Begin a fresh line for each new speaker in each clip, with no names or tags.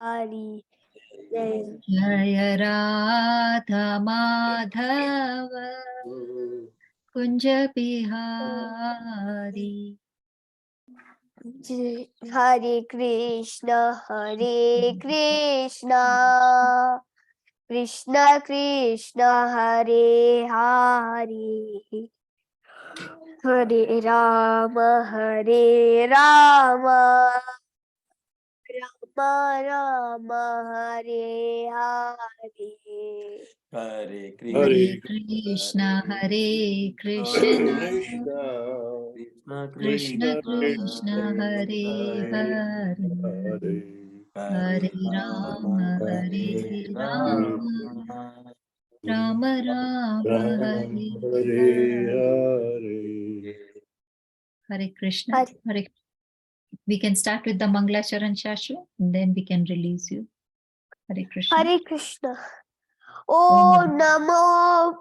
Hari Jai
Jaya Radha Madhava Kunja Bihari.
Hare Krishna Krishna Krishna Hare Hare Hare Rama Rama Rama Hare Hare
Hare
Hare Krishna Hare Krishna Krishna Krishna Hare Hare Hare Rama Rama Rama Hare Hare Krishna. Hare. We can start with the Manglacharan Shashwa and then we can release you. Hare Krishna.
Hare Krishna. Om Namo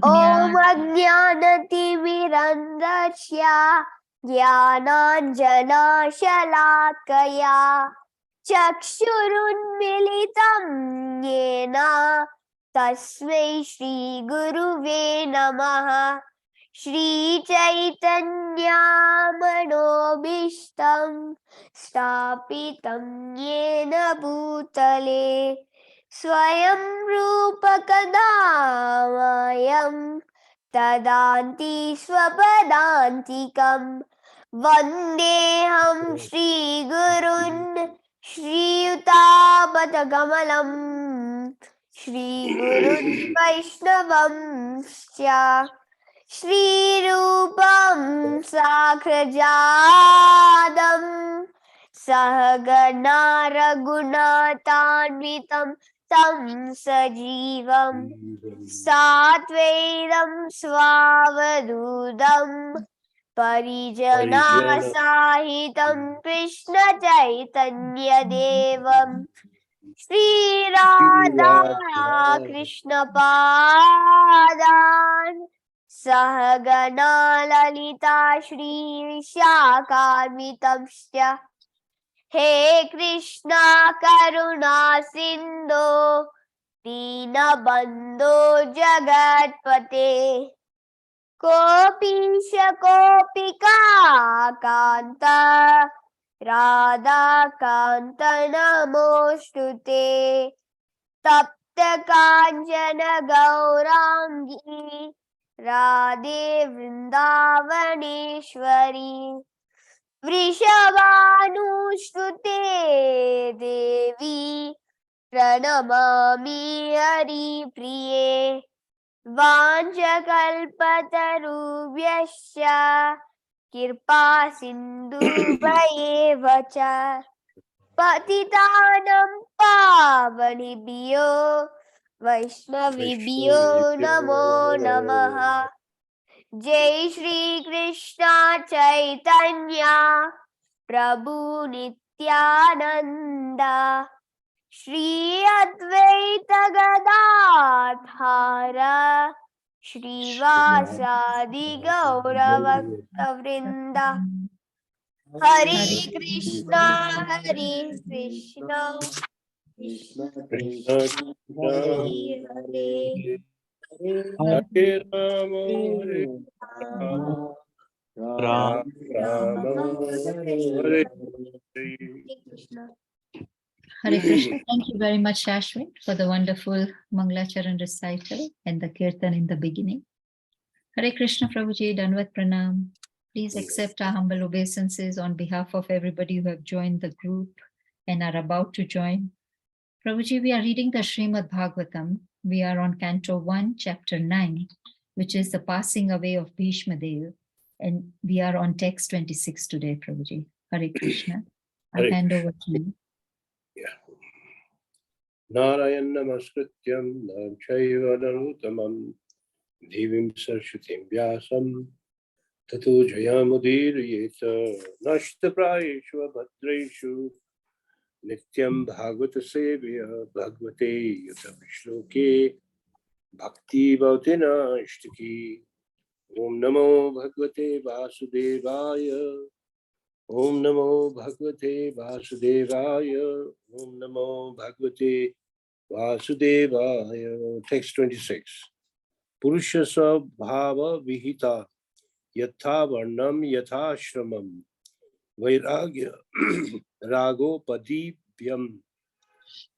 Om Ajnanatimirandasya Jnananjana Shalakaya Chakshurunmilitam Yena Tasmai Shri Guruve Namaha Shri Chaitanya Manobishtam Stapitam Yena Bhutale Swayam Rupa Kadavayam Tadanti Swapadantikam Vandeham Shri Gurun Shri Utapatagamalam Shri Gurun Vaishnavam Sya Shri Rupam Sakrajadam Sahagana Raghunatanvitam Tam Sajivam Satvedam Swavadudam Parijana Sahitam Krishna Chaitanya Devam Shri Radha Krishna Padan Sahagana Lalita Shri Vishakamitamsya He Krishna Karuna Sindhu Dinabandhu Jagatpate Kopisha Kopika Kanta Radha Kanta Namostute Tapta Kanjana Gaurangi Radhe Vrindavaneshwari Vrishabhanushrute Devi Pranamami Hari Priye Vanchakalpatarubhyasya Kirpa Sindhubhayeva cha Patitanam Pavanibhyo Vaishnavibhyo Namo Namaha Jai Shri Krishna Chaitanya Prabhu Nityananda Shri Advaita Gadadhara Shri Vasadi Gauravakta Vrinda Hare Krishna Krishna Krishna Hare Hare
Hare Rama Rama Hare
Krishna.
Hare Krishna. Thank you very much, Ashwin, for the wonderful Manglacharan recital and the kirtan in the beginning. Hare Krishna, Prabhuji, Danvat Pranam. Please accept our humble obeisances on behalf of everybody who have joined the group and are about to join. Prabhuji, we are reading the Srimad Bhagavatam. We are on Canto 1, Chapter 9, which is the passing away of Bhishma Dev. And we are on text 26 today, Prabhuji. Hare Krishna. I hand over to you.
Narayan Namaskrityam Narchaiva Narutamam Devim Saraswatim Vyasam Tato Jayamudiriyeta Nashtaprayeshu Bhadreshu Nityam Bhagavata Sevya Bhagavate Yata Vishloke Bhakti Bhautina Ishtaki Om Namo Bhagavate Vasudevaya Om Namo Bhagavate Vasudevaya. Om Namo Bhagavate Vasudevaya. Text 26. Purushasa bhava vihita yatha varnam yatha shramam vairagya rago padibhyam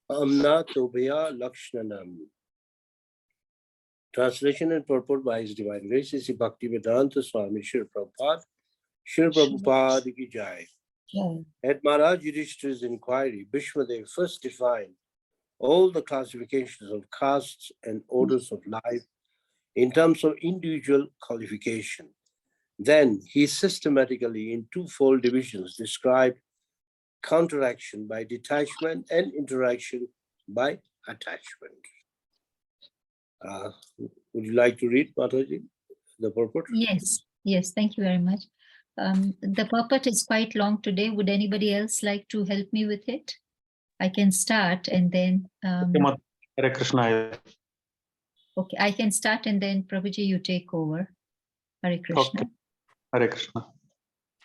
amna tobhaya lakshanam. Translation and purport by His Divine Grace Sri Bhaktivedanta Swami Srila Prabhupada. Srila Prabhupada ki jai. At Maharaj Yudhishthira's inquiry, Bhishmadev first defined all the classifications of castes and orders of life in terms of individual qualification. Then he systematically, in twofold divisions, described counteraction by detachment and interaction by attachment. Would you like to read, Mataji, the purport?
Yes, thank you very much. The purport is quite long today. Would anybody else like to help me with it? I can start and then...
Hare Krishna.
Okay, I can start and then Prabhuji, you take over. Hare Krishna.
Okay. Hare Krishna.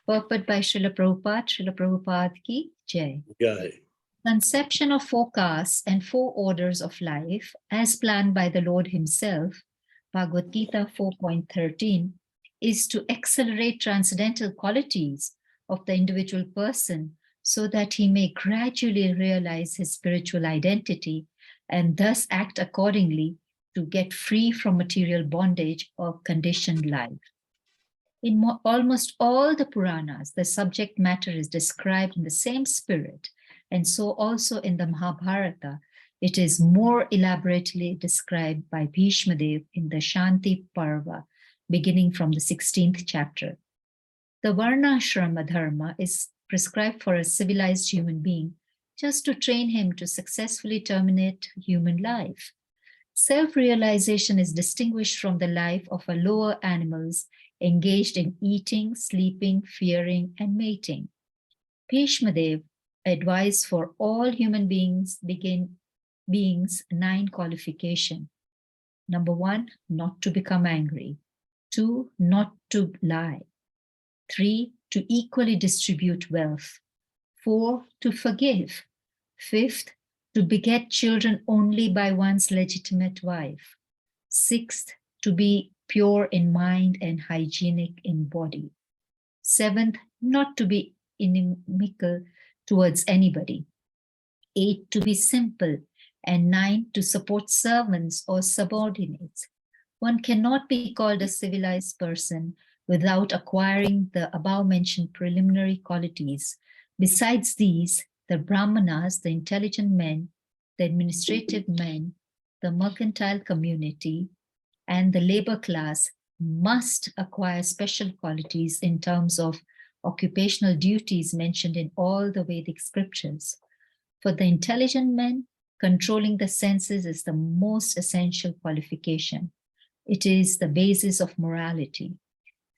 Purport by Srila Prabhupada ki jai.
Jai.
Conception of 4 castes and 4 orders of life as planned by the Lord himself, Bhagavad Gita 4.13, is to accelerate transcendental qualities of the individual person so that he may gradually realize his spiritual identity and thus act accordingly to get free from material bondage or conditioned life. In almost all the Puranas, the subject matter is described in the same spirit, and so also in the Mahabharata, it is more elaborately described by Bhishma Dev in the Shanti Parva, beginning from the 16th chapter. The Varnashrama Dharma is prescribed for a civilized human being just to train him to successfully terminate human life. Self-realization is distinguished from the life of a lower animals engaged in eating, sleeping, fearing, and mating. Bhishma Dev advised for all human beings 9 qualification. Number 1, not to become angry. 2, not to lie. 3, to equally distribute wealth. 4, to forgive. 5th, to beget children only by one's legitimate wife. 6th, to be pure in mind and hygienic in body. 7th, not to be inimical towards anybody. 8, to be simple. And 9, to support servants or subordinates. One cannot be called a civilized person without acquiring the above-mentioned preliminary qualities. Besides these, the Brahmanas, the intelligent men, the administrative men, the mercantile community, and the labor class must acquire special qualities in terms of occupational duties mentioned in all the Vedic scriptures. For the intelligent men, controlling the senses is the most essential qualification. It is the basis of morality.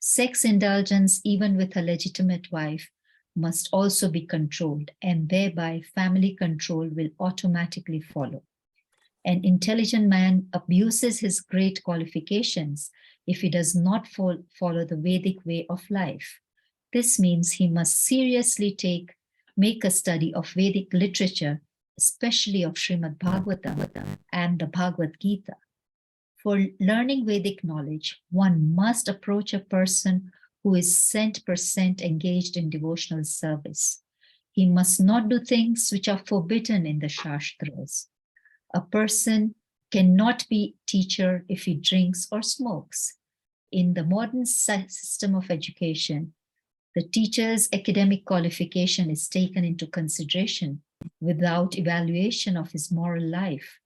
Sex indulgence, even with a legitimate wife, must also be controlled, and thereby family control will automatically follow. An intelligent man abuses his great qualifications if he does not follow the Vedic way of life. This means he must seriously make a study of Vedic literature, especially of Srimad Bhagavatam and the Bhagavad Gita. For learning Vedic knowledge, one must approach a person who is 100% engaged in devotional service. He must not do things which are forbidden in the Shastras. A person cannot be teacher if he drinks or smokes. In the modern system of education, the teacher's academic qualification is taken into consideration without evaluation of his moral life.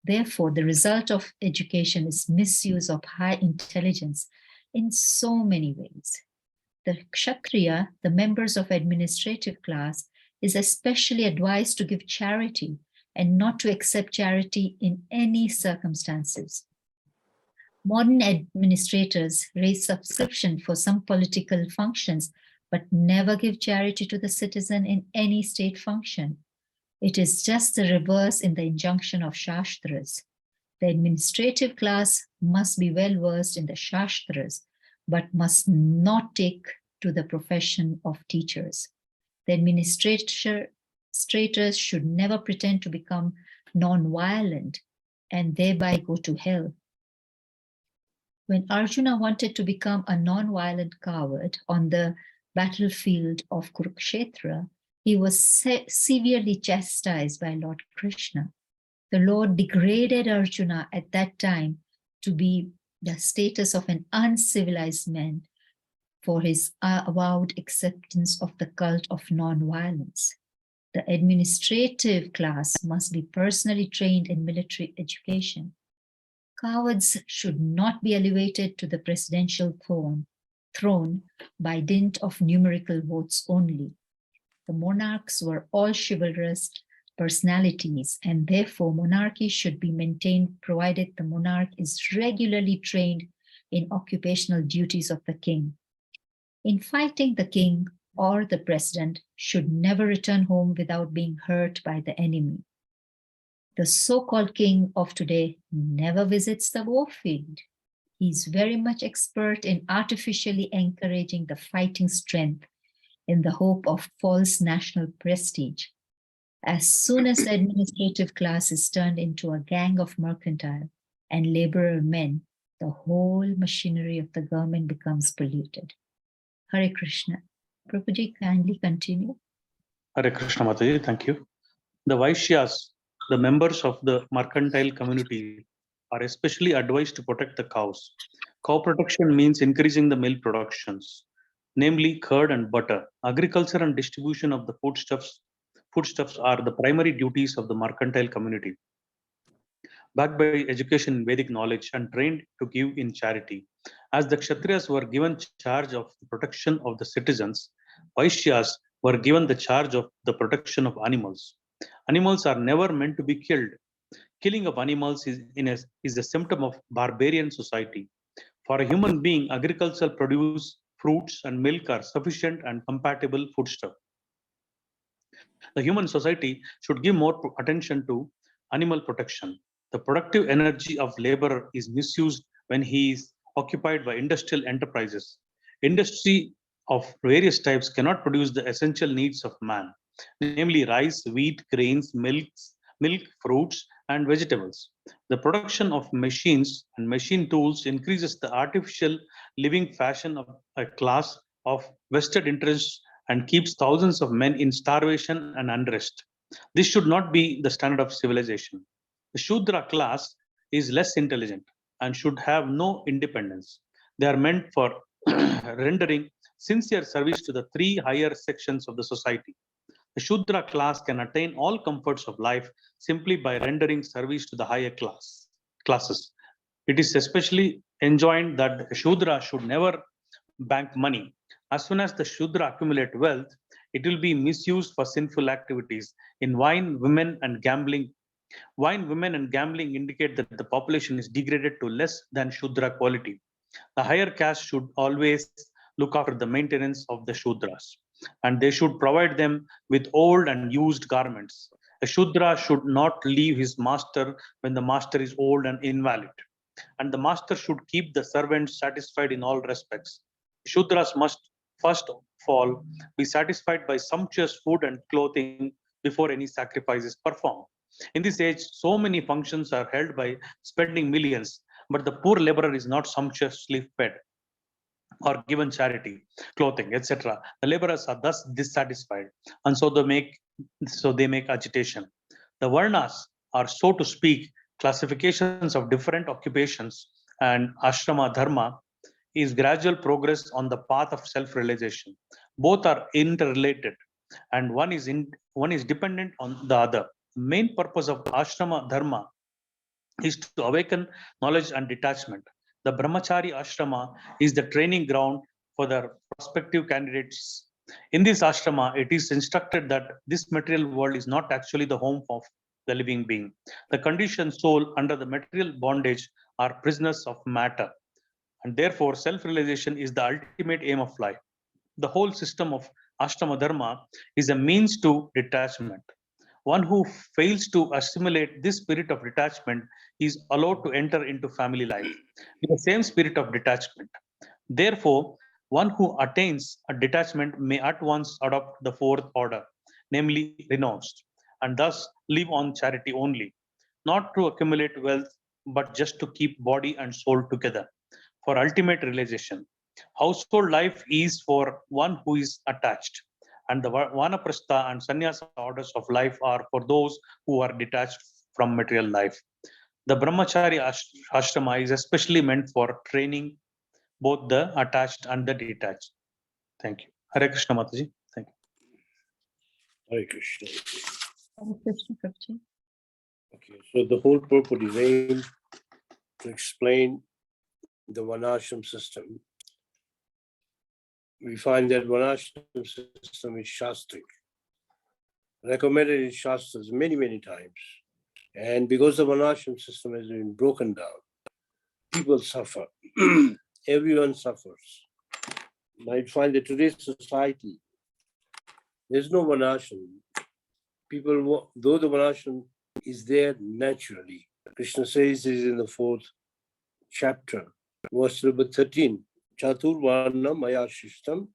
Therefore, the result of education is misuse of high intelligence in so many ways. The Kshatriya, the members of administrative class, is especially advised to give charity and not to accept charity in any circumstances. Modern administrators raise subscription for some political functions, but never give charity to the citizen in any state function. It is just the reverse in the injunction of Shastras. The administrative class must be well versed in the Shastras, but must not take to the profession of teachers. The administrators should never pretend to become non-violent and thereby go to hell. When Arjuna wanted to become a non-violent coward on the battlefield of Kurukshetra, he was severely chastised by Lord Krishna. The Lord degraded Arjuna at that time to be the status of an uncivilized man for his avowed acceptance of the cult of non-violence. The administrative class must be personally trained in military education. Cowards should not be elevated to the presidential throne by dint of numerical votes only. The monarchs were all chivalrous personalities, and therefore monarchy should be maintained provided the monarch is regularly trained in occupational duties of the king. In fighting, the king or the president should never return home without being hurt by the enemy. The so-called king of today never visits the warfield. He is very much expert in artificially encouraging the fighting strength in the hope of false national prestige. As soon as the administrative class is turned into a gang of mercantile and laborer men, the whole machinery of the government becomes polluted. Hare Krishna. Prabhuji, kindly continue.
Hare Krishna Mataji, thank you. The Vaishyas, the members of the mercantile community, are especially advised to protect the cows. Cow protection means increasing the milk productions, namely curd and butter. Agriculture and distribution of the foodstuffs are the primary duties of the mercantile community. Backed by education in Vedic knowledge and trained to give in charity. As the Kshatriyas were given charge of the protection of the citizens, Vaishyas were given the charge of the protection of animals. Animals are never meant to be killed. Killing of animals is a symptom of barbarian society. For a human being, agricultural produce, fruits, and milk are sufficient and compatible foodstuff. The human society should give more attention to animal protection. The productive energy of laborer is misused when he is occupied by industrial enterprises. Industry of various types cannot produce the essential needs of man, namely rice, wheat, grains, milk, fruits, and vegetables. The production of machines and machine tools increases the artificial living fashion of a class of vested interests and keeps thousands of men in starvation and unrest. This should not be the standard of civilization. The Shudra class is less intelligent and should have no independence. They are meant for rendering sincere service to the three higher sections of the society. The Shudra class can attain all comforts of life simply by rendering service to the higher classes. It is especially enjoined that the Shudra should never bank money. As soon as the Shudra accumulate wealth, it will be misused for sinful activities in wine, women, and gambling. Wine, women, and gambling indicate that the population is degraded to less than Shudra quality. The higher caste should always look after the maintenance of the Shudras, and they should provide them with old and used garments. A Shudra should not leave his master when the master is old and invalid, and the master should keep the servants satisfied in all respects. Shudras must first of all be satisfied by sumptuous food and clothing before any sacrifice is performed. In this age, so many functions are held by spending millions, but the poor laborer is not sumptuously fed or given charity, clothing, etc. The laborers are thus dissatisfied, and so they make agitation. The Varnas are, so to speak, classifications of different occupations, and ashrama dharma is gradual progress on the path of self-realization. Both are interrelated, and one is dependent on the other. The main purpose of ashrama dharma is to awaken knowledge and detachment. The brahmachari ashrama is the training ground for the prospective candidates. In this ashrama, it is instructed that this material world is not actually the home of the living being. The conditioned soul under the material bondage are prisoners of matter, and therefore self-realization is the ultimate aim of life. The whole system of ashrama dharma is a means to detachment. One who fails to assimilate this spirit of detachment is allowed to enter into family life with the same spirit of detachment. Therefore, One who attains a detachment may at once adopt the fourth order, namely renounced, and thus live on charity only, not to accumulate wealth, but just to keep body and soul together for ultimate realization. Household life is for one who is attached, and the Vanaprastha and Sannyasa orders of life are for those who are detached from material life. The Brahmachari ashrama is especially meant for training both the attached and the detached. Thank you. Hare Krishna Mataji. Thank you.
Hare Krishna.
Hare Krishna, Prabhuji.
Okay, so the whole purport is aimed to explain the Varnashram system. We find that Varnashram system is Shastric, recommended in Shastras many, many times. And because the Varnashram system has been broken down, people suffer. Everyone suffers. You might find that today's society, there's no Varnashram. People, though the Varnashram is there naturally, Krishna says this in the 4th chapter, verse number 13. Chatur Varna Maya Shishtam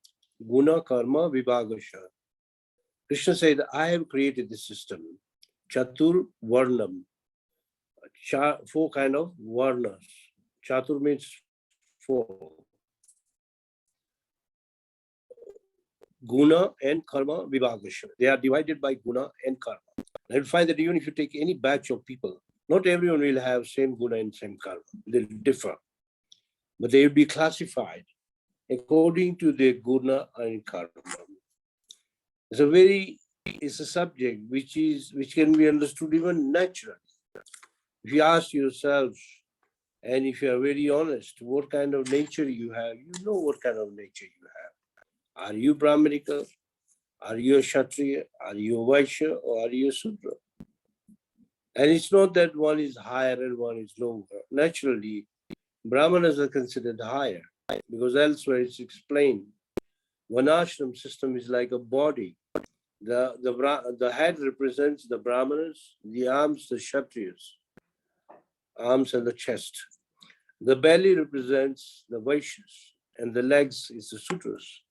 Guna Karma Vibhagasha. Krishna said, I have created this system. Chatur Varnam. 4 kind of Varnas. Chatur means 4. Guna and Karma Vibhagasha. They are divided by Guna and Karma. I will find that even if you take any batch of people, not everyone will have same Guna and same Karma. They differ. But they will be classified according to their Guna and Karma. It's a subject which can be understood even naturally. If you ask yourselves, and if you are very honest, what kind of nature you have, you know what kind of nature you have. Are you Brahmanika? Are you a Kshatriya? Are you a Vaishya? Or are you a Sudra? And it's not that one is higher and one is lower. Naturally, Brahmanas are considered higher because elsewhere it's explained. One ashram system is like a body. The head represents the Brahmanas, the arms, the Kshatriyas, arms and the chest. The belly represents the Vaishyas, and the legs is the Sudras.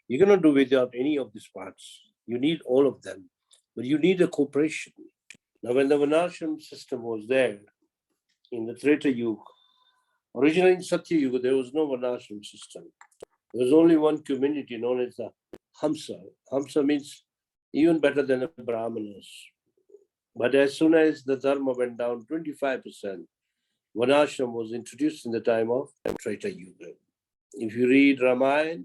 You cannot do without any of these parts. You need all of them, but you need a cooperation. Now, when the Varnashram system was there in the Treta Yuga, originally in Satya Yuga, there was no Varnashram system. There was only one community known as the Hamsa. Hamsa means even better than the Brahmanas. But as soon as the Dharma went down 25%, Varnashram was introduced in the time of Treta Yuga. If you read Ramayana,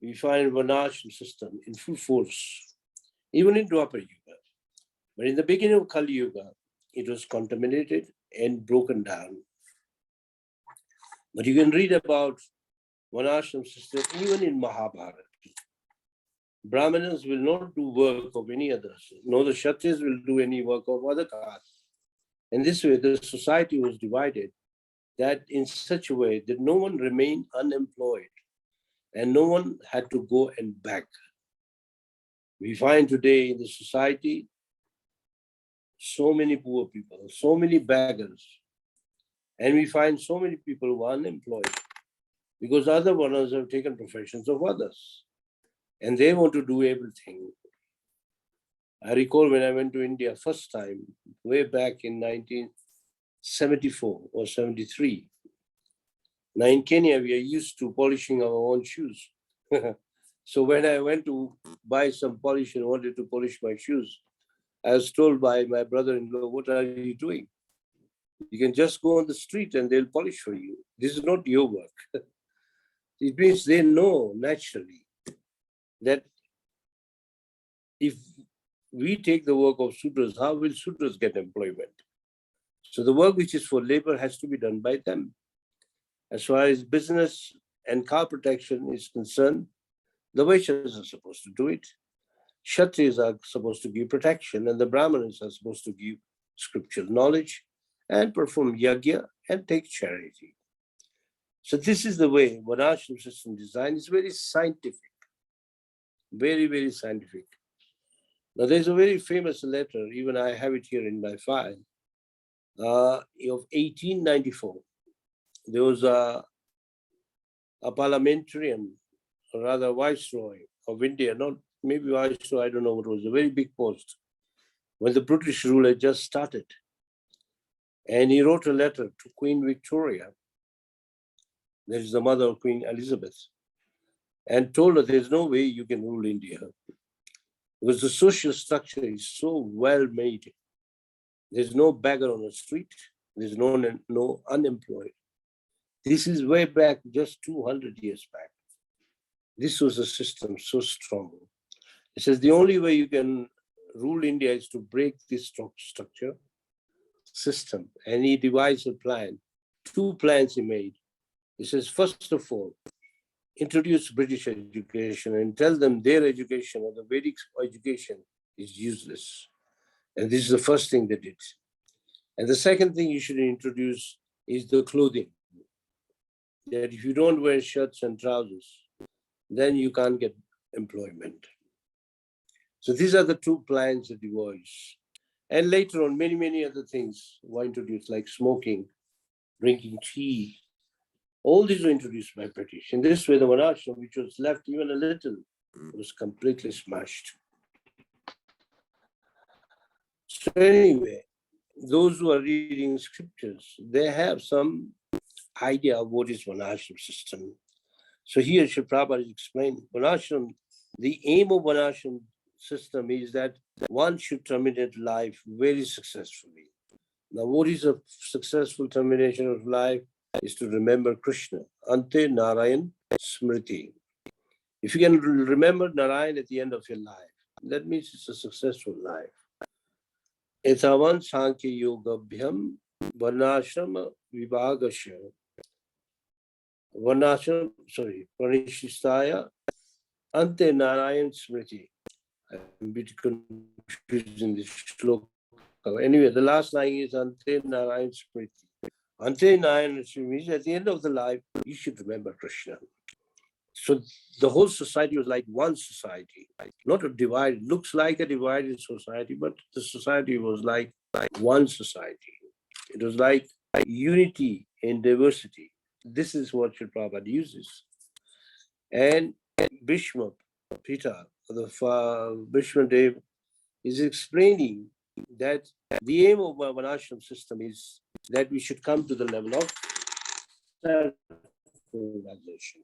we find Varnashram system in full force, even in Dwapar Yuga. But in the beginning of Kali Yuga, it was contaminated and broken down. But you can read about Varnashram system even in Mahabharata. Brahmanas will not do work of any others, nor the Kshatriyas will do any work of other castes. In this way, the society was divided that in such a way that no one remained unemployed and no one had to go and beg. We find today in the society so many poor people, so many beggars, and we find so many people who are unemployed because other ones have taken professions of others and they want to do everything. I recall when I went to India first time, way back in 1974 or 73. Now in Kenya, we are used to polishing our own shoes. So when I went to buy some polish and wanted to polish my shoes, I was told by my brother-in-law, what are you doing? You can just go on the street and they'll polish for you. This is not your work. It means they know naturally that if we take the work of Sudras, how will Sudras get employment? So the work which is for labor has to be done by them. As far as business and cow protection is concerned, the Vaishyas are supposed to do it. Kshatriyas are supposed to give protection, and the Brahmanas are supposed to give scriptural knowledge and perform yajna and take charity. So this is the way Varnashram system design is very scientific, very, very scientific. Now there's a very famous letter, even I have it here in my file, of 1894. There was a parliamentarian or rather Viceroy of India, not maybe Viceroy, I don't know what was, a very big post, when the British rule had just started. And he wrote a letter to Queen Victoria, that is the mother of Queen Elizabeth, and told her there's no way you can rule India, because the social structure is so well made. There's no beggar on the street, there's no unemployed. This is way back, just 200 years back. This was a system so strong. It says the only way you can rule India is to break this structure system. And he devised a plan. 2 plans he made. He says, first of all, introduce British education and tell them their education or the Vedic education is useless. And this is the first thing they did. And the second thing you should introduce is the clothing. That if you don't wear shirts and trousers, then you can't get employment. So these are the 2 plans that he voiced. And later on, many other things were introduced, like smoking, drinking tea. All these were introduced by British. In this way, the Varnashram, which was left even a little, was completely smashed. So anyway, those who are reading scriptures, they have some idea of what is Varnashram system. So here Sri Prabhupada is explaining Varnashram. The aim of Varnashram system is that one should terminate life very successfully. Now, what is a successful termination of life? Is to remember Krishna. Ante Narayan Smriti. If you can remember Narayan at the end of your life, that means it's a successful life. Etavan Sankhya Yoga Bhyam Varnashrama Vibhagasya Varnashram, Parishtaya Ante Narayan Smriti. I'm a bit confused in this shloka. Anyway, the last line is Ante Narayan Smriti. Ante Narayan Smriti means at the end of the life, you should remember Krishna. So the whole society was like one society, not a divided, looks like a divided society, but the society was like one society. It was like unity in diversity. This is what Sri Prabhupada uses. And Bhishma, Pita, the Bhishma Dev is explaining that the aim of our Varnashram system is that we should come to the level of self-realization.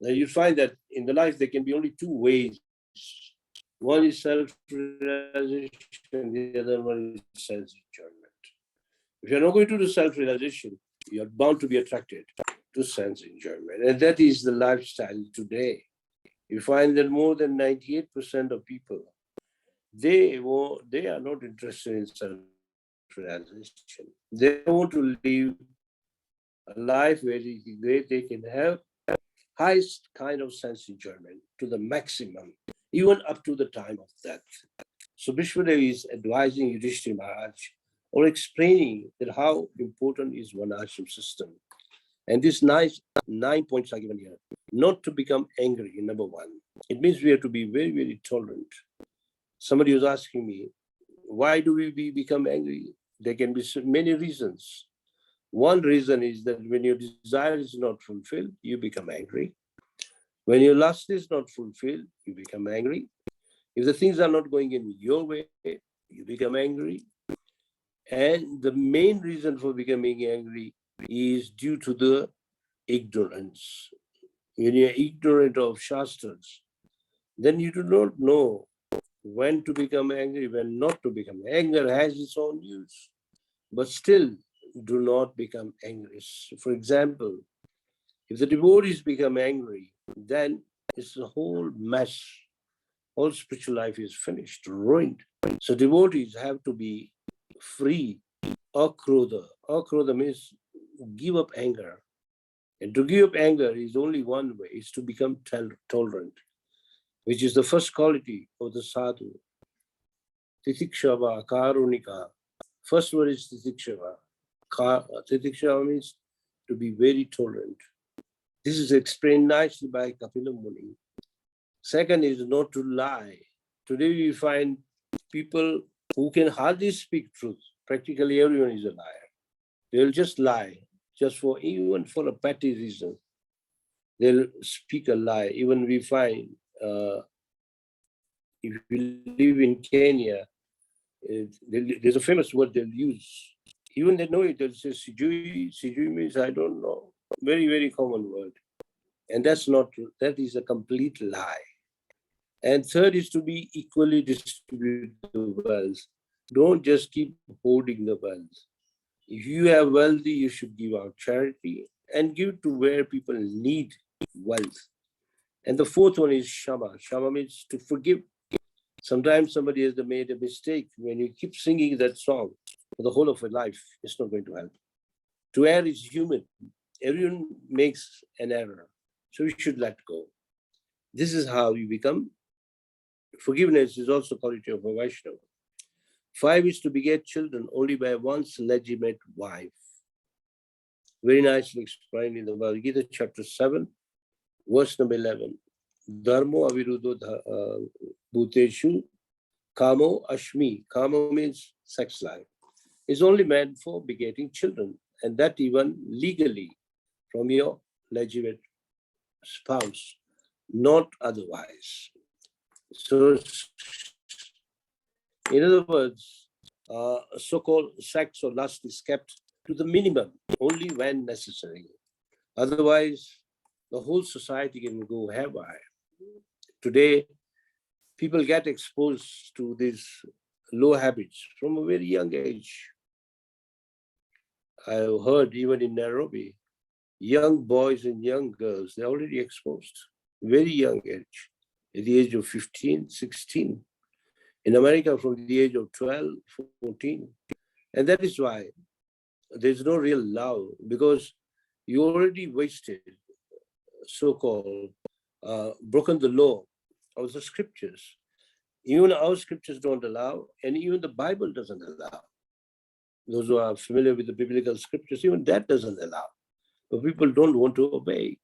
Now you find that in the life there can be only 2 ways. One is self-realization, the other one is sense-enjoyment. If you're not going to do self-realization, you're bound to be attracted to sense-enjoyment. And that is the lifestyle today. You find that more than 98% of people, they are not interested in self-realization. They want to live a life where they can have highest kind of sense enjoyment to the maximum, even up to the time of death. So Bhishmadev is advising Yudhishthira Maharaj or explaining that how important is Varnashram system. And these 9 points are given here. Not to become angry, number 1. It means we have to be very tolerant. Somebody was asking me, why do we become angry? There can be many reasons. One reason is that when your desire is not fulfilled, you become angry. When your lust is not fulfilled, you become angry. If the things are not going in your way, you become angry. And the main reason for becoming angry is due to the ignorance. When you're ignorant of Shastras, then you do not know when to become angry, when not to become. Anger has its own use, but still do not become angry. For example, if the devotees become angry, then it's a whole mess. All spiritual life is finished, ruined. So devotees have to be free. Akrodha. Akrodha means give up anger. And to give up anger is only one way, is to become tolerant, which is the first quality of the sadhu. Titikshava, karunika. First word is titikshava. Titikshava means to be very tolerant. This is explained nicely by Kapila Muni. Second is not to lie. Today we find people who can hardly speak truth. Practically everyone is a liar. They'll just lie, just even for a petty reason. they'll speak a lie. Even we find, if you live in Kenya, there's a famous word they'll use. Even they know it, they'll say sijui. Sijui means I don't know. Very, very common word. And that's not true. That is a complete lie. And third is to be equally distribute the wealth. Don't just keep hoarding the wealth. If you have wealthy, you should give out charity and give to where people need wealth. And the fourth one is Shama. Shama means to forgive. Sometimes somebody has made a mistake. When you keep singing that song for the whole of your life, it's not going to help. To err is human. Everyone makes an error. So we should let go. This is how you become. Forgiveness is also quality of a Vaishnava. 5 is to beget children only by one's legitimate wife. Very nicely explained in the Bhagavad Gita, chapter 7, verse number 11. Dharmo aviruddho bhuteshu kamo ashmi. Kamo means sex life. Is only meant for begetting children, and that even legally from your legitimate spouse, not otherwise. So, in other words, so-called sex or lust is kept to the minimum, only when necessary. Otherwise, the whole society can go haywire. Today, people get exposed to these low habits from a very young age. I've heard even in Nairobi, young boys and young girls, they're already exposed, very young age, at the age of 15, 16. In America, from the age of 12, 14. And that is why there's no real love, because you already wasted, so-called, broken the law of the scriptures. Even our scriptures don't allow, and even the Bible doesn't allow. Those who are familiar with the biblical scriptures, even that doesn't allow. But people don't want to obey.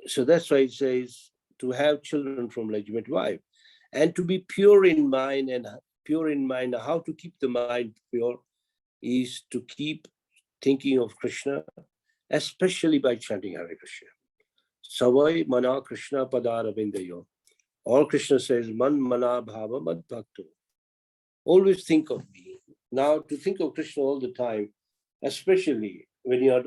So that's why it says to have children from legitimate wife, and to be pure in mind. And pure in mind, how to keep the mind pure is to keep thinking of Krishna, especially by chanting Hare Krishna. Savai mana Krishna padaravindayo. All Krishna says, man mana bhava mad bhakto. Always think of me. Now, to think of Krishna all the time, especially when you are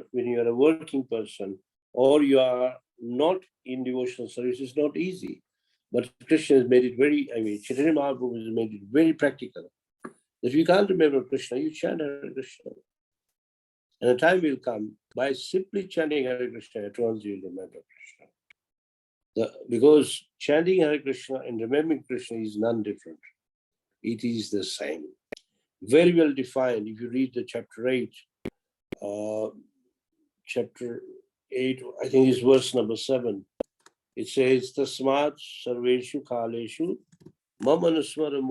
a working person or you are not in devotional service, is not easy. But Krishna has made it very, Chaitanya Mahaprabhu has made it very practical. If you can't remember Krishna, you chant Hare Krishna. And a time will come, by simply chanting Hare Krishna, at once you will remember Krishna. Because chanting Hare Krishna and remembering Krishna is none different. It is the same. Very well defined. If you read the chapter 8, I think it's verse number 7. It says, Tasmat sarveshu kaleshu mamanusmara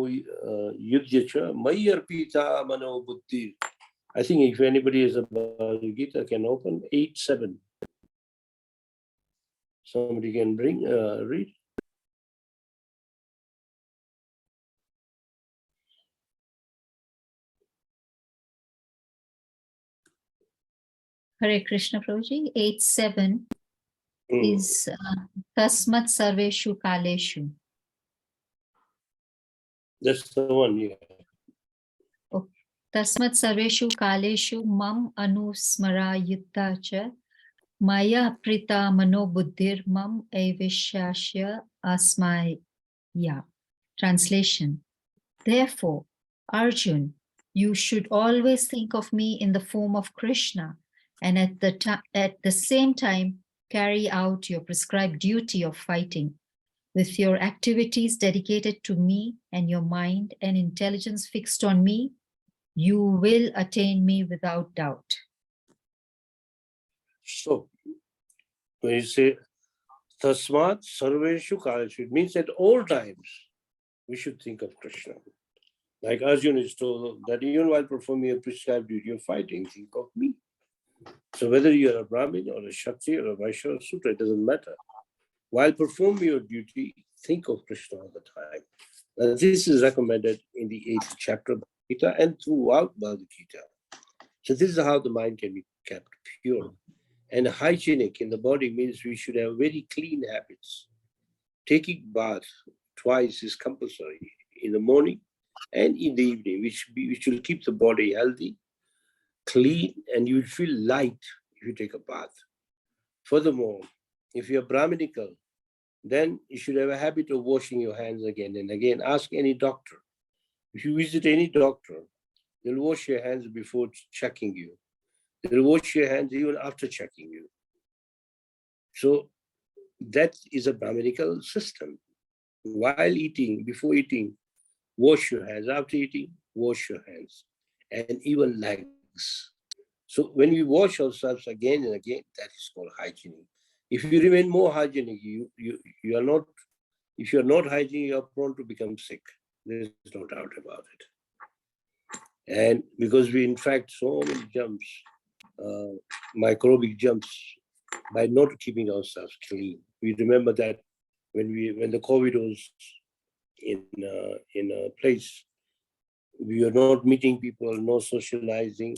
yudhyacha mayarpita mano buddhi. I think if anybody has a Bhagavad Gita, can open 8:7. Somebody can read.
Hare Krishna Prabhuji, 8:7 is Tasmat Sarveshu Kaleshu.
That's the one, yeah.
Okay. Tasmat Sarveshu Kaleshu Mam Anusmara Yutta Cha Maya Prita Mano Buddhir Mam Evishashya Asmaya. Translation. Therefore, Arjun, you should always think of me in the form of Krishna, and at the same time carry out your prescribed duty of fighting. With your activities dedicated to me and your mind and intelligence fixed on me, you will attain me without doubt.
So, when you say Tasmat Sarveshu Kaleshu, it means at all times we should think of Krishna. Like Arjuna is told that even while performing a prescribed duty of fighting, think of me. So whether you're a Brahmin or a Kshatriya or a Vaishya or Sudra, it doesn't matter. While performing your duty, think of Krishna all the time. And this is recommended in the 8th chapter of Bhagavad Gita and throughout Bhagavad Gita. So this is how the mind can be kept pure. And hygienic in the body means we should have very clean habits. Taking bath twice is compulsory, in the morning and in the evening, which will keep the body healthy, clean, and you will feel light if you take a bath. Furthermore, if you're Brahminical, then you should have a habit of washing your hands again and again. Ask any doctor. If you visit any doctor, they'll wash your hands before checking you. They'll wash your hands even after checking you. So that is a Brahminical system. While eating, before eating, wash your hands. After eating, wash your hands. And even legs. So when we wash ourselves again and again, that is called hygienic. If you remain more hygienic, you are not, if you are not hygienic, you are prone to become sick. There is no doubt about it. And because we, in fact, so many jumps, microbic jumps, by not keeping ourselves clean. We remember that when the COVID was in a place, we were not meeting people, no socializing,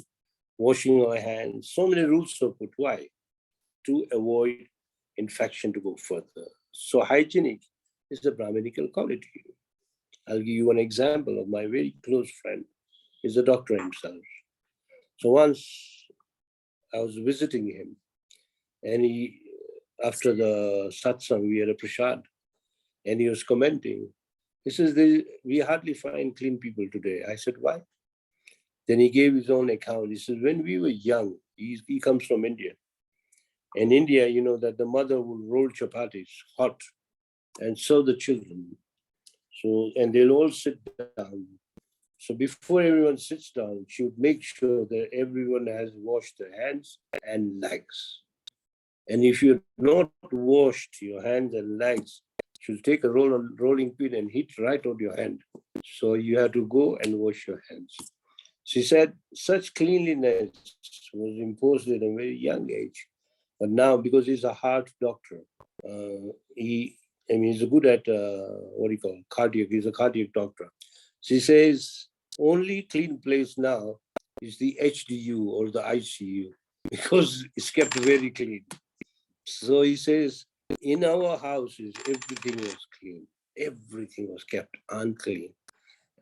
washing our hands. So many rules were put. Why? To avoid infection to go further. So hygienic is a Brahminical quality. I'll give you one example of my very close friend. He's a doctor himself. So once I was visiting him, and after the satsang, we had a prasad, and he was commenting. He says, we hardly find clean people today. I said, why? Then he gave his own account. He says, when we were young, he comes from India. In India, you know that the mother would roll chapatis hot and serve the children. So, and they'll all sit down. So before everyone sits down, she would make sure that everyone has washed their hands and legs. And if you've not washed your hands and legs, she'll take a rolling pin and hit right on your hand. So you have to go and wash your hands. She said such cleanliness was imposed at a very young age. But now, because he's a heart doctor, he's good at cardiac. He's a cardiac doctor. She says only clean place now is the HDU or the ICU because it's kept very clean. So he says in our houses everything was clean. Everything was kept unclean.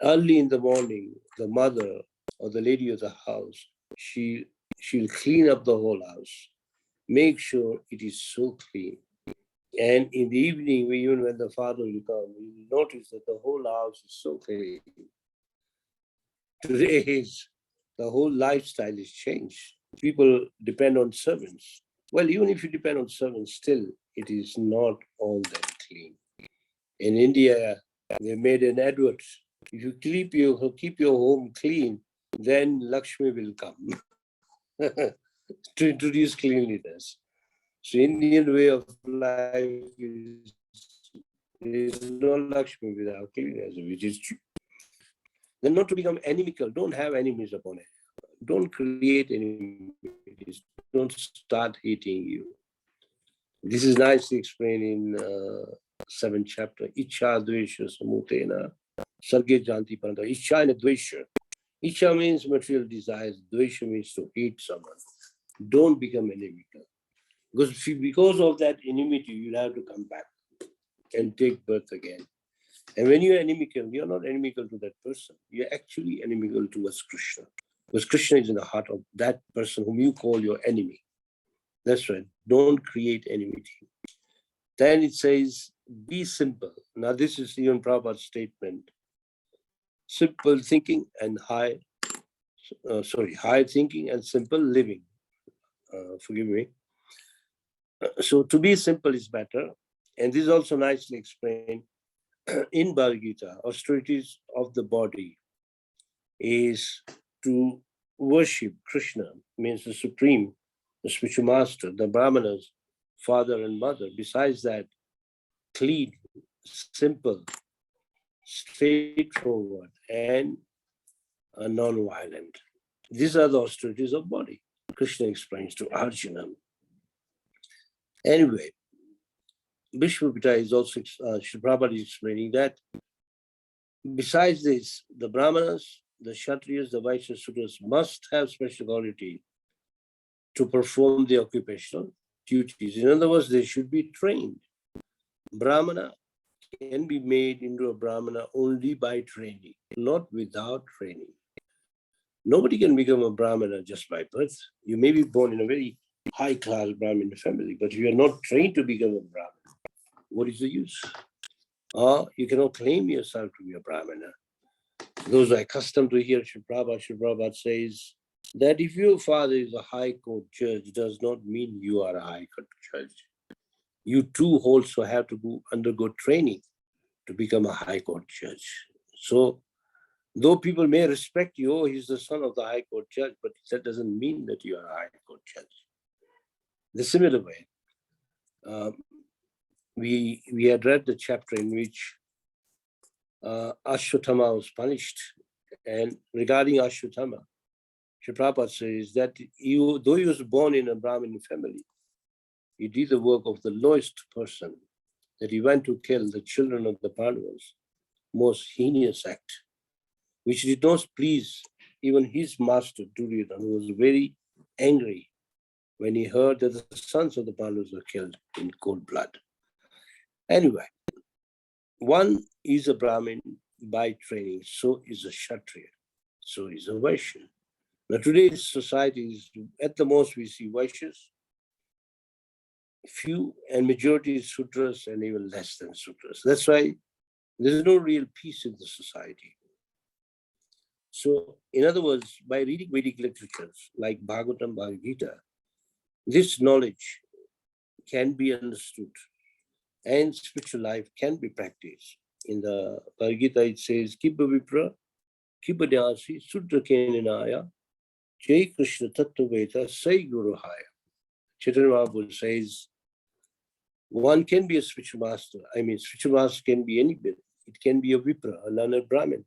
Early in the morning, the mother or the lady of the house, she'll clean up the whole house. Make sure it is so clean. And in the evening, even when the father will come, you will notice that the whole house is so clean. Today, the whole lifestyle is changed. People depend on servants. Well, even if you depend on servants, still, it is not all that clean. In India, they made an advert. If you keep your home clean, then Lakshmi will come to introduce cleanliness. So Indian way of life is there is no Lakshmi without cleanliness, which is true. Then not to become inimical, don't have enemies upon it. Don't create enemies. Don't start hating you. This is nicely explained in 7th chapter. Ichha dvesha samutena sarge janti paranta. Ichha and dvesha. Ichha means material desires. Dvesha means to hate someone. Don't become inimical. Because of that enmity, you'll have to come back and take birth again. And when you're inimical, you're not inimical to that person. You're actually inimical towards Krishna. Because Krishna is in the heart of that person whom you call your enemy. That's right. Don't create enmity. Then it says, be simple. Now this is even Prabhupada's statement. Simple thinking and high thinking and simple living. Forgive me. So to be simple is better. And this is also nicely explained in Bhagavad Gita. Austerities of the body is to worship Krishna, means the supreme, the spiritual master, the Brahmanas, father and mother. Besides that, clean, simple, straightforward, and non-violent. These are the austerities of body. Krishna explains to Arjuna. Anyway, Bhishmapita is also, Prabhupada is explaining that besides this, the Brahmanas, the Kshatriyas, the Vaishyas, Sudras must have special quality to perform the occupational duties. In other words, they should be trained. Brahmana can be made into a Brahmana only by training, not without training. Nobody can become a Brahmana just by birth. You may be born in a very high-class Brahmin family, but if you are not trained to become a Brahmana, what is the use? Or you cannot claim yourself to be a Brahmana. Those who are accustomed to hear Sri Prabhupada says that if your father is a high court judge, does not mean you are a high court judge. You too also have to undergo training to become a high court judge. So, though people may respect you, oh, he's the son of the high court judge, but that doesn't mean that you are a high court judge. The similar way, we had read the chapter in which Ashwatthama was punished, and regarding Ashwatthama, Sri Prabhupada says that though he was born in a Brahmin family, he did the work of the lowest person, that he went to kill the children of the Pandavas, most heinous act, which did not please even his master Duryodhana, who was very angry when he heard that the sons of the Pandavas were killed in cold blood. Anyway, one is a Brahmin by training, so is a Kshatriya, so is a Vaishya. Now today's society is, at the most we see Vaishyas, few, and majority is Sudras, and even less than Sudras. That's why there's no real peace in the society. So, in other words, by reading Vedic literatures like Bhagavatam, Bhagavad Gita, this knowledge can be understood and spiritual life can be practiced. In the Bhagavad Gita, it says, Kibba Vipra, Kibba Dyasi, Sudra Keninaya, Jai Krishna Tattva Veta, Sai Guru Haya. Chaitanya Mahaprabhu says, one can be a spiritual master. I mean, spiritual master can be anybody. It can be a Vipra, a learned Brahmin.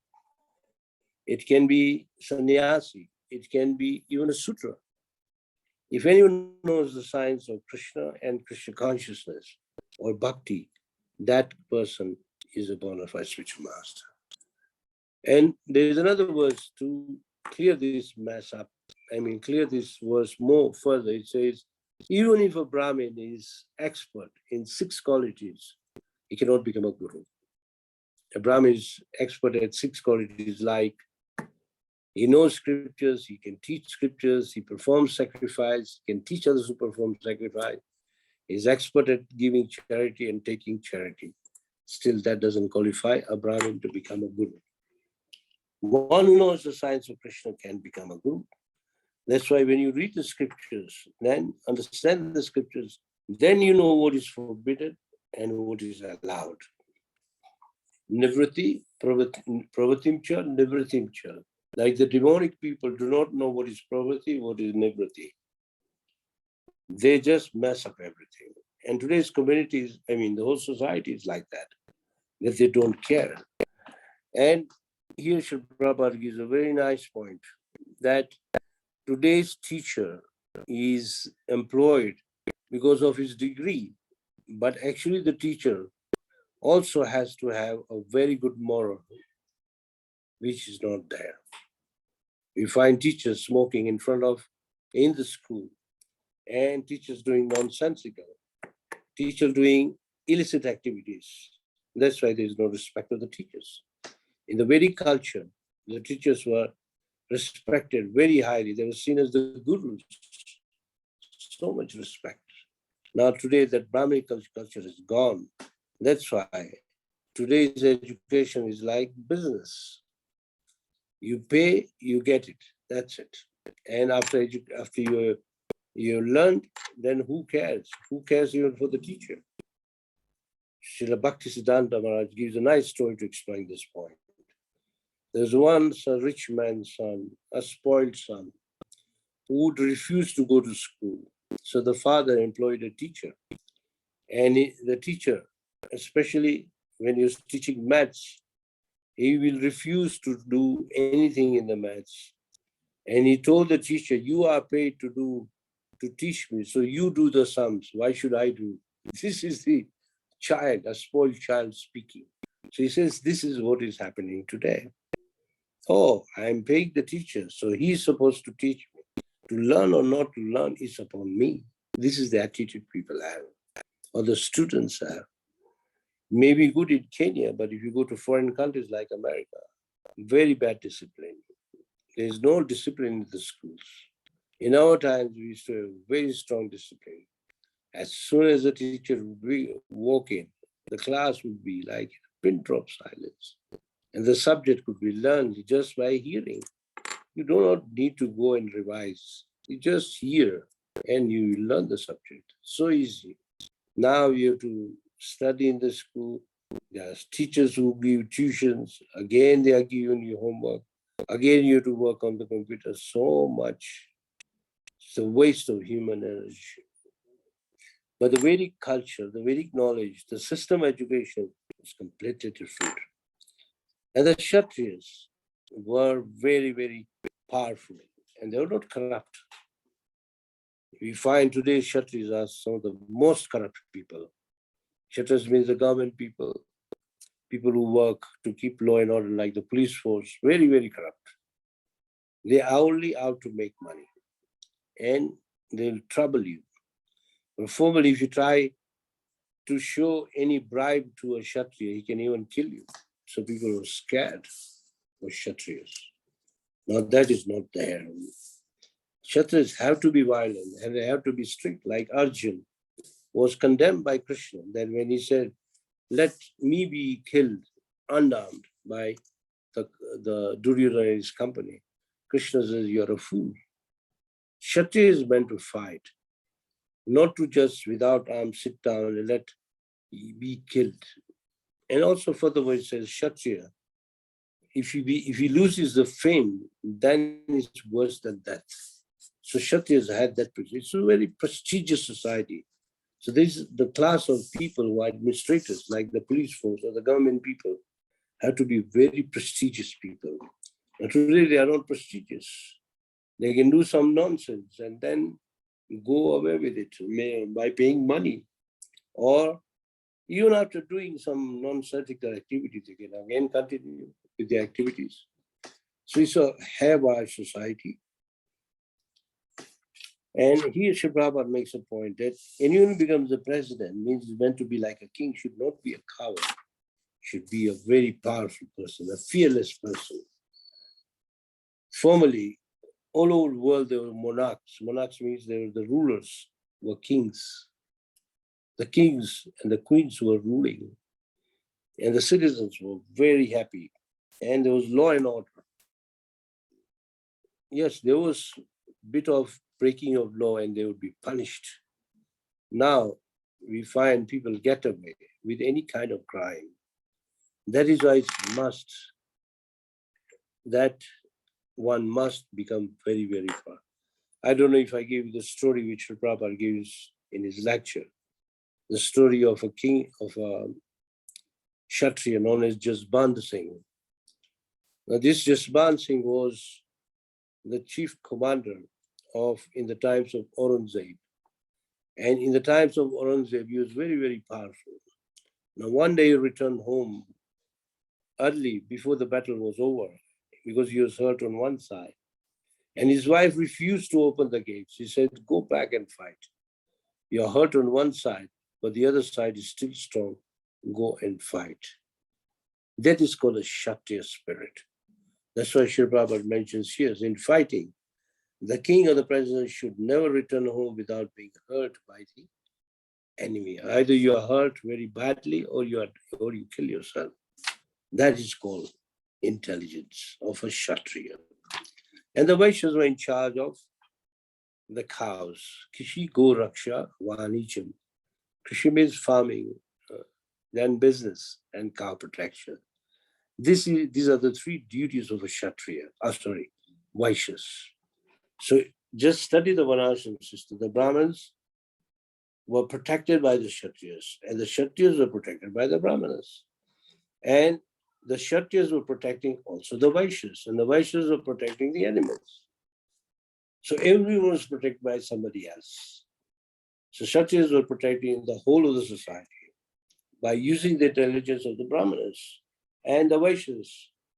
It can be sannyasi. It can be even a sutra. If anyone knows the science of Krishna and Krishna consciousness or bhakti, that person is a bona fide spiritual master. And there is another verse to clear this mess up. I mean, clear this verse more further. It says, even if a Brahmin is expert in 6 qualities, he cannot become a guru. A Brahmin is expert at 6 qualities, like he knows scriptures, he can teach scriptures, he performs sacrifice, he can teach others to perform sacrifice. He's expert at giving charity and taking charity. Still, that doesn't qualify a Brahmin to become a guru. One who knows the science of Krishna can become a guru. That's why when you read the scriptures, then understand the scriptures, then you know what is forbidden and what is allowed. Nivriti, pravatimcha, nivritimcha. Like the demonic people do not know what is pravati, what is nivriti. They just mess up everything. And today's communities, I mean, the whole society is like that they don't care. And here Sri Prabhupada gives a very nice point, that today's teacher is employed because of his degree, but actually the teacher also has to have a very good moral, which is not there. We find teachers smoking in the school, and teachers doing nonsensical, teachers doing illicit activities. That's why there is no respect of the teachers. In the Vedic culture, the teachers were respected very highly. They were seen as the gurus. So much respect. Now today that Brahminic culture is gone. That's why today's education is like business. You pay, you get it. That's it. And after you learned, then who cares? Who cares even for the teacher? Srila Bhaktisiddhanta Maharaj gives a nice story to explain this point. There's once a rich man's son, a spoiled son, who would refuse to go to school. So the father employed a teacher. And the teacher, especially when he was teaching maths, he will refuse to do anything in the maths. And he told the teacher, you are paid to teach me, so you do the sums. Why should I do? This is the child, a spoiled child speaking. So he says, this is what is happening today. Oh, I'm paying the teacher, so he's supposed to teach me. To learn or not to learn is upon me. This is the attitude people have, or the students have. Maybe good in Kenya, but if you go to foreign countries like America, very bad discipline. There is no discipline in the schools. In our times, we used to have very strong discipline. As soon as the teacher would walk in, the class would be like a pin drop silence. And the subject could be learned just by hearing. You do not need to go and revise. You just hear and you learn the subject. So easy. Now you have to study in the school. There's teachers who give tuitions. Again, they are giving you homework. Again, you have to work on the computer so much. It's a waste of human energy. But the Vedic culture, the Vedic knowledge, the system of education is completely different. And the Kshatriyas were very, very powerful, and they were not corrupt. We find today Kshatriyas are some of the most corrupt people. Kshatriyas means the government people, people who work to keep law and order, like the police force, very, very corrupt. They are only out to make money, and they'll trouble you. But formally, if you try to show any bribe to a Kshatriya, he can even kill you. So people are scared of Kshatriyas. Now that is not there. Kshatriyas have to be violent and they have to be strict, like Arjun was condemned by Krishna. That when he said, let me be killed unarmed by the Duryodhana and his company, Krishna says, you're a fool. Kshatriya is meant to fight, not to just without arms sit down and let be killed. And also furthermore it says Kshatriya, if he loses the fame, then it's worse than death. So Kshatriyas had that. It's a very prestigious society. So this is the class of people who are administrators, like the police force or the government people, have to be very prestigious people. And today they are not prestigious. They can do some nonsense and then go away with it by paying money. Or even after doing some non-surgical activities, they can again continue with the activities. So it's a hair-wise society. And here Sri Prabhupada makes a point that anyone who becomes the president means he's meant to be like a king, should not be a coward, should be a very powerful person, a fearless person. Formerly, all over the world, there were monarchs. Monarchs means they were the rulers, were kings. The kings and the queens were ruling. And the citizens were very happy. And there was law and order. Yes, there was a bit of breaking of law and they would be punished. Now, we find people get away with any kind of crime. That is why it's must that one must become very, very far. I don't know if I gave you the story which Prabhupada gives in his lecture, the story of a king, of a Kshatriya known as Jasbant Singh. Now this Jasbant Singh was the chief commander in the times of Aurangzeb. And in the times of Aurangzeb, he was very, very powerful. Now one day he returned home early before the battle was over because he was hurt on one side. And his wife refused to open the gates. She said, go back and fight. You're hurt on one side, but the other side is still strong. Go and fight. That is called a Kshatriya spirit. That's why Sri Prabhupada mentions here, in fighting, the king or the president should never return home without being hurt by the enemy. Either you are hurt very badly or you kill yourself. That is called intelligence of a Kshatriya. And the Vaishyas were in charge of the cows. Krishi Go Raksha Vanicham. Krishi means farming, then business and cow protection. These are the three duties of a Kshatriya, Vaishyas. So just study the Varnashram system. The Brahmins were protected by the Kshatriyas, and the Kshatriyas were protected by the Brahmanas. And the Kshatriyas were protecting also the Vaishyas, and the Vaishyas were protecting the animals. So everyone was protected by somebody else. So Kshatriyas were protecting the whole of the society by using the intelligence of the Brahmanas. And the Vaishyas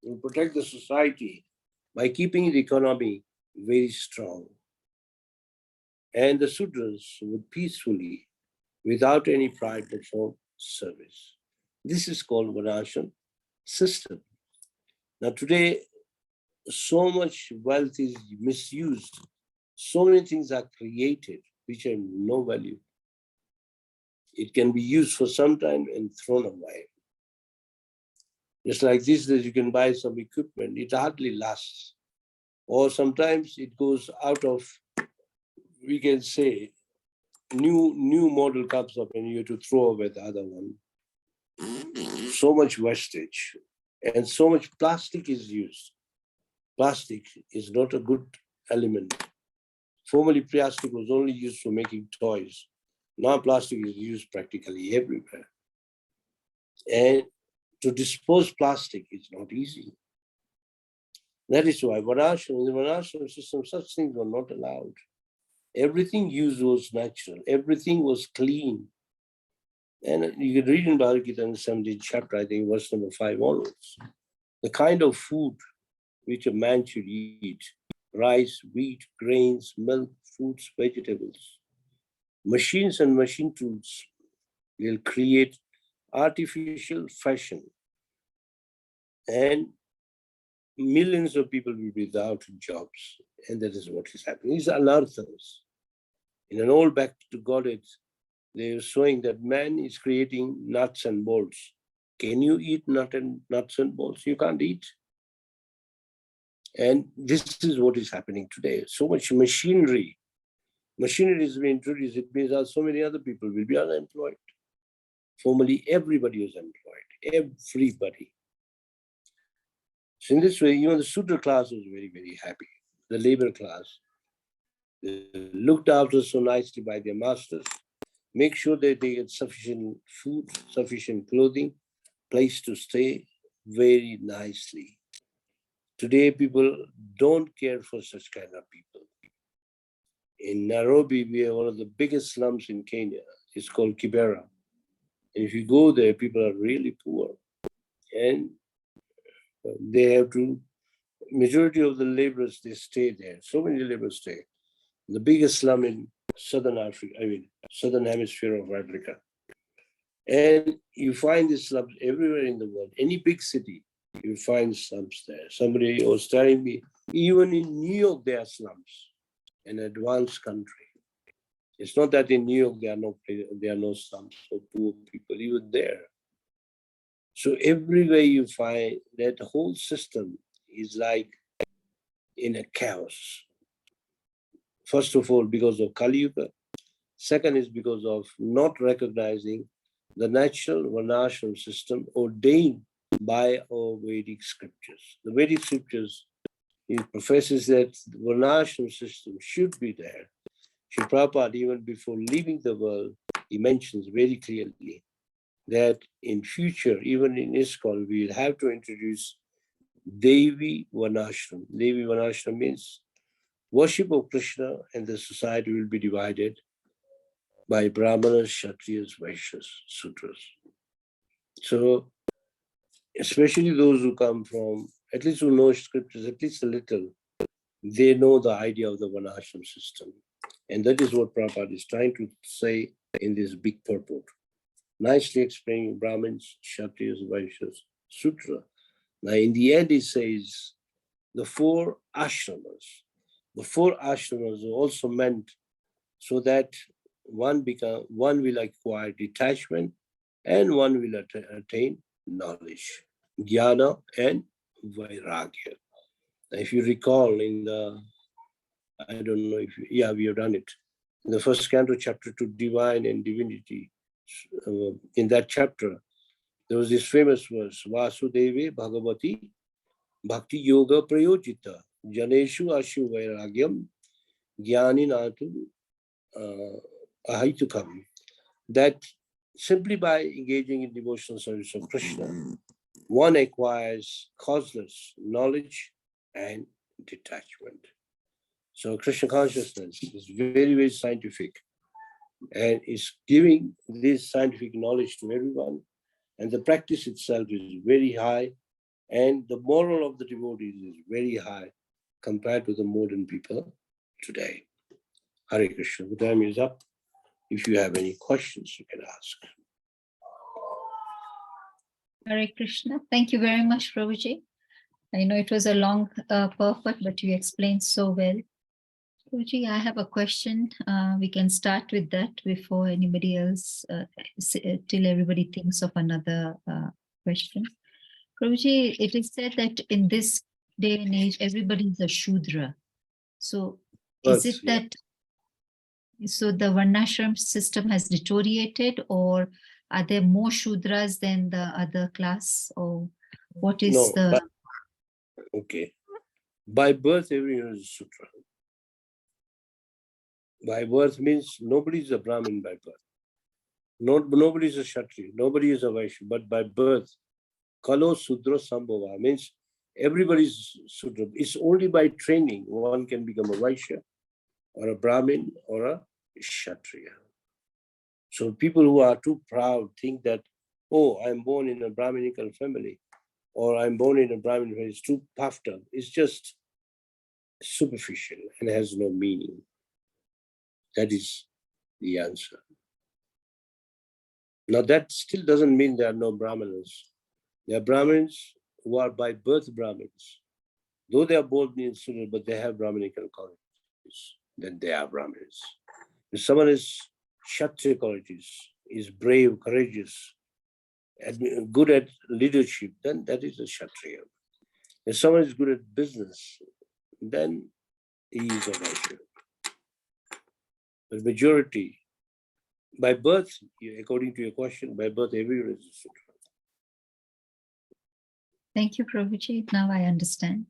will protect the society by keeping the economy very strong. and the Sudras would peacefully, without any pride, perform service. This is called Varnashram system. Now today, so much wealth is misused. So many things are created which have no value. It can be used for some time and thrown away. Just like this, that you can buy some equipment, it hardly lasts. Or sometimes it goes out of, we can say, new model comes up and you have to throw away the other one. So much wastage and so much plastic is used. Plastic is not a good element. Formerly, plastic was only used for making toys. Now plastic is used practically everywhere. And to dispose plastic is not easy. That is why in the Varnashram system, such things were not allowed. Everything used was natural. Everything was clean. And you can read in Bhagavad Gita in the 17th chapter, I think verse number 5 onwards, the kind of food which a man should eat: rice, wheat, grains, milk, fruits, vegetables. Machines and machine tools will create artificial fashion, and millions of people will be without jobs. And that is what is happening. These are anarthas. In an old Back to Godhead, they are showing that man is creating nuts and bolts. Can you eat nuts and bolts? You can't eat. And this is what is happening today. So much machinery. Machinery is being introduced. It means that so many other people will be unemployed. Formerly, everybody was employed. Everybody. So in this way, even the Sudra class was very, very happy. The labor class, looked after so nicely by their masters, make sure that they get sufficient food, sufficient clothing, place to stay very nicely. Today, people don't care for such kind of people. In Nairobi, we have one of the biggest slums in Kenya. It's called Kibera. And if you go there, people are really poor. And they have to, majority of the laborers, they stay there. So many laborers stay. The biggest slum in Southern Africa, Southern Hemisphere of Africa. And you find these slums everywhere in the world. Any big city, you find slums there. Somebody was telling me, even in New York, there are slums, an advanced country. It's not that in New York, there are no slums for poor people, even there. So everywhere you find that the whole system is like in a chaos. First of all, because of Kali Yuga. Second is because of not recognizing the natural Varnashram system ordained by our Vedic scriptures. The Vedic scriptures, it professes that the Varnashram system should be there. Sri Prabhupada, even before leaving the world, he mentions very clearly that in future, even in ISKCON, we will have to introduce Devi Varnashram. Devi Varnashram means worship of Krishna, and the society will be divided by Brahmanas, Kshatriyas, Vaishyas, Sudras. So, especially those who come from, at least who know scriptures, at least a little, they know the idea of the Varnashram system. And that is what Prabhupada is trying to say in this big purport. Nicely explaining Brahmins, Kshatriyas, Vaishyas, Sutra. Now, in the end, he says the 4 ashramas. The 4 ashramas are also meant so that one will acquire detachment and one will attain knowledge, jnana and vairagya. Now, if you recall in the, I don't know if, we have done it. In the first canto, chapter 2, Divine and Divinity, in that chapter, there was this famous verse, Vasudeve Bhagavati Bhakti Yoga Prayojita Janeshu Ashu Vairagyam Jnaninatu Ahaitukam. That simply by engaging in devotional service of Krishna, one acquires causeless knowledge and detachment. So Krishna consciousness is very, very scientific and is giving this scientific knowledge to everyone. And the practice itself is very high. And the moral of the devotees is very high compared to the modern people today. Hare Krishna. The time is up. If you have any questions, you can ask.
Hare Krishna. Thank you very much, Prabhuji. I know it was a long purport, but you explained so well. Prabhuji, I have a question. We can start with that before anybody else, till everybody thinks of another question. Prabhuji, it is said that in this day and age, everybody is a Shudra. So is it
Yeah.
that, so the Varnashram system has deteriorated, or are there more Shudras than the other class, or what is
No,
the...
Okay. By birth, everyone is a Sudra. By birth means nobody is a Brahmin by birth. Nobody is a Kshatriya, nobody is a Vaishya, but by birth, Kalo Sudra Sambhava means everybody is Sudra. It's only by training one can become a Vaishya or a Brahmin or a Kshatriya. So people who are too proud think that, oh, I'm born in a Brahminical family, or I'm born in a Brahmin family. It's too puffed up. It's just superficial and has no meaning. That is the answer. Now that still doesn't mean there are no Brahmanas. There are Brahmins who are by birth Brahmins. Though they are born in Sudra, but they have Brahminical qualities, then they are Brahmins. If someone is Kshatriya qualities, is brave, courageous, and good at leadership, then that is a Kshatriya. If someone is good at business, then he is a Vaishya. But majority, by birth, according to your question, by birth, everyone is a Sudra.
Thank you, Prabhuji. Now I understand.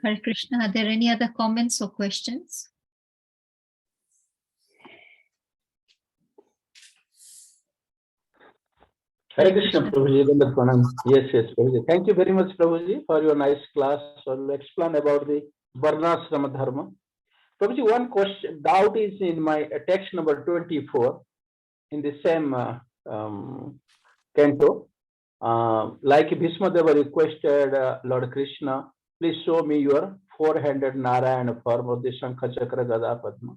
Hare Krishna, are there any other comments or questions?
Hare Krishna, Prabhuji. Yes, Prabhuji. Thank you very much, Prabhuji, for your nice class. You explain about the Varnashrama Dharma. Prabhuji, one question, doubt is in my text number 24, in the same canto. Like Bhishma Deva requested Lord Krishna, please show me your four-handed Narayana form of the Shankha Chakra Gada Padma.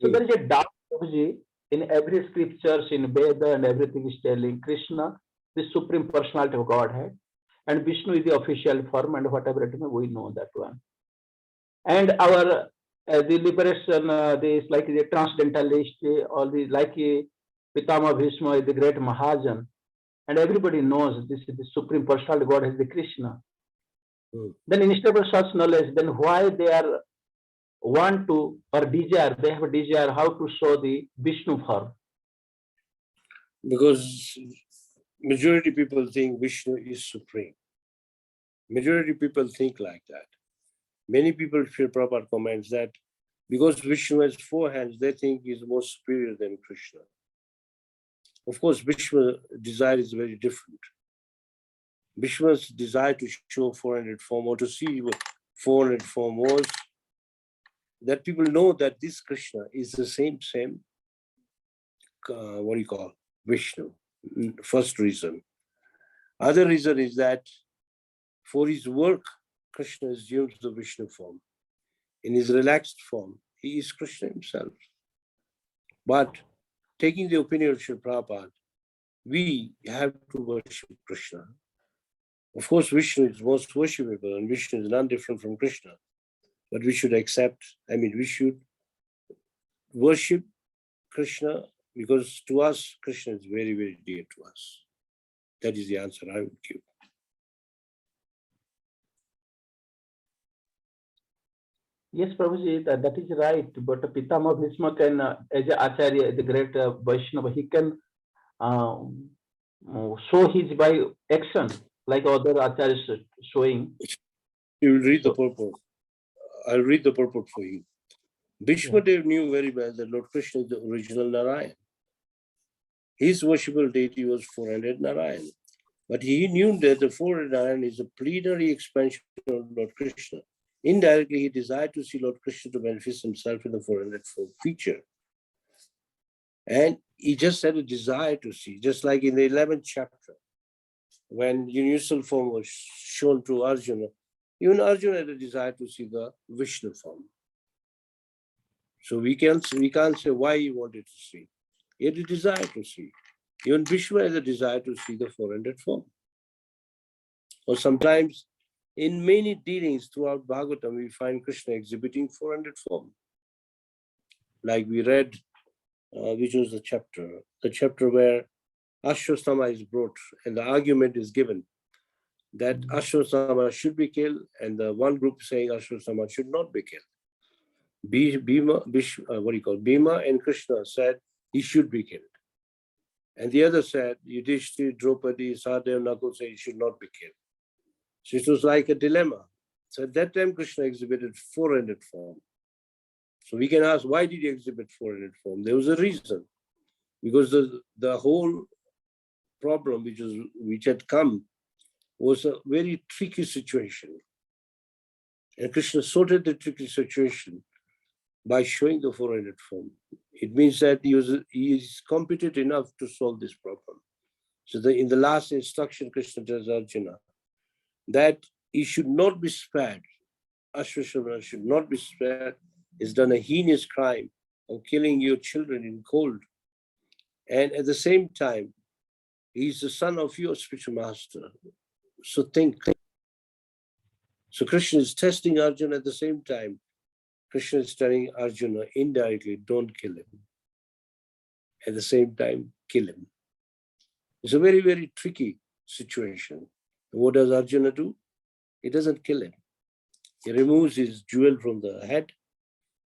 So there is a doubt, Prabhuji, in every scriptures, in Veda and everything is telling Krishna, the supreme personality of Godhead, and Vishnu is the official form, and whatever it may, we know that one. And our the liberation, this like the transcendentalist, all the like Pitama Bhishma is the great Mahajan, and everybody knows this is the supreme personality God is the Krishna. Then instead of such knowledge, then why they are want to or desire, they have a desire how to show the Vishnu form?
Because majority people think Vishnu is supreme. Majority people think like that. Many people feel proper comments that because Vishnu has four hands, they think he's more superior than Krishna. Of course, Vishnu's desire is very different. Vishnu's desire to show 400 form or to see 400 form was that people know that this Krishna is the same, what do you call, Vishnu. First reason. Other reason is that for his work, Krishna is used the Vishnu form. In his relaxed form, he is Krishna himself. But taking the opinion of Srila Prabhupada, we have to worship Krishna. Of course, Vishnu is most worshipable and Vishnu is none different from Krishna. But we should accept, we should worship Krishna because to us, Krishna is very, very dear to us. That is the answer I would give.
Yes, Prabhuji, that is right. But Pitama Bhishma can, as an Acharya, the great Vaishnava, he can show his by action, like other Acharyas showing.
You will read the purport. I'll read the purport for you. Bhishma Dev knew very well that Lord Krishna is the original Narayan. His worshipable deity was 400 Narayan. But he knew that the 400 Narayan is a plenary expansion of Lord Krishna. Indirectly, he desired to see Lord Krishna to manifest himself in the 400-fold feature. And he just had a desire to see, just like in the 11th chapter, when universal form was shown to Arjuna, even Arjuna had a desire to see the Vishnu form. So we can't say why he wanted to see. He had a desire to see. Even Bhishma has a desire to see the four-handed form. Or sometimes in many dealings throughout Bhagavatam, we find Krishna exhibiting four-handed form. Like we read, which was the chapter where Ashwastama is brought and the argument is given that Ashwastama should be killed, and the one group saying Ashwastama should not be killed. Bhima and Krishna said he should be killed. And the other said, Yudhishthira, Draupadi, Sahadev, Nakul say he should not be killed. So it was like a dilemma. So at that time, Krishna exhibited four-handed form. So we can ask, why did he exhibit four-handed form? There was a reason. Because the whole problem which had come was a very tricky situation. And Krishna sorted the tricky situation by showing the four-handed form. It means that he is competent enough to solve this problem. So in the last instruction, Krishna tells Arjuna that he should not be spared. Ashwastama should not be spared. He's done a heinous crime of killing your children in cold. And at the same time, he's the son of your spiritual master. So think. So Krishna is testing Arjuna at the same time. Krishna is telling Arjuna indirectly, don't kill him. At the same time, kill him. It's a very, very tricky situation. What does Arjuna do? He doesn't kill him. He removes his jewel from the head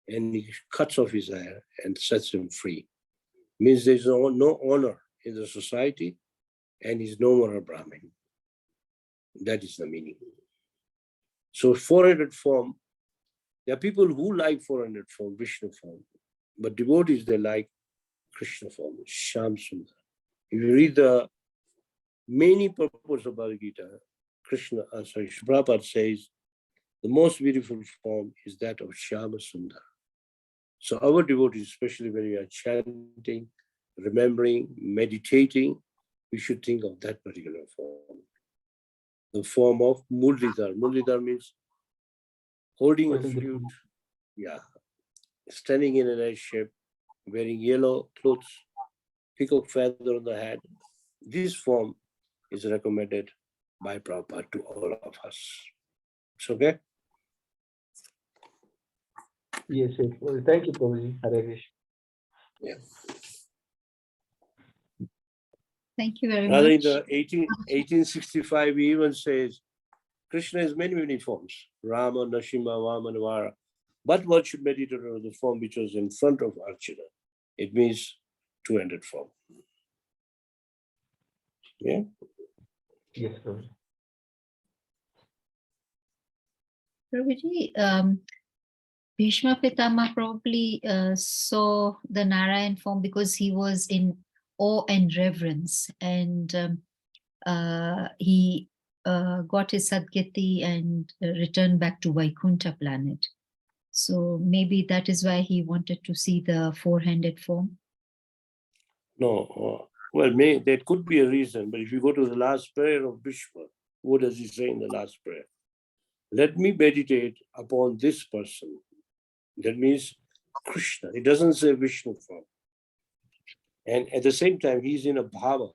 and he cuts off his hair and sets him free. Means there's no honor in the society and he's no more a Brahmin. That is the meaning. So four-handed form, there are people who like four-handed form, Vishnu form, but devotees, they like Krishna form, Shyam Sundar. If you read the many purports of Bhagavad Gita, Prabhupada says, the most beautiful form is that of Shyama Sundar. So our devotees, especially when we are chanting, remembering, meditating, we should think of that particular form. The form of Murlidhar. Murlidhar means holding a flute, standing in an S shape, wearing yellow clothes, peacock feather on the head. This form is recommended by Prabhupada to all of us. It's okay?
Yes, yes. Well, thank you, Prabhuji. Hare Krishna.
Yeah.
Thank you very
Rather, in
much.
the 1865, he even says, Krishna has many, many forms. Rama, Nrsimha, Vamana, Vara. But one should meditate on the form which was in front of Arjuna. It means two-handed form. Yeah?
Yes, Prabhuji.
Prabhuji, Bhishma Pitama probably saw the Narayan form because he was in awe and reverence, and he got his Sadgati and returned back to Vaikuntha planet. So maybe that is why he wanted to see the four-handed form.
No, well, there could be a reason, but if you go to the last prayer of Bhishma, what does he say in the last prayer? Let me meditate upon this person. That means Krishna. It doesn't say Vishnu form. And at the same time, he's in a bhava.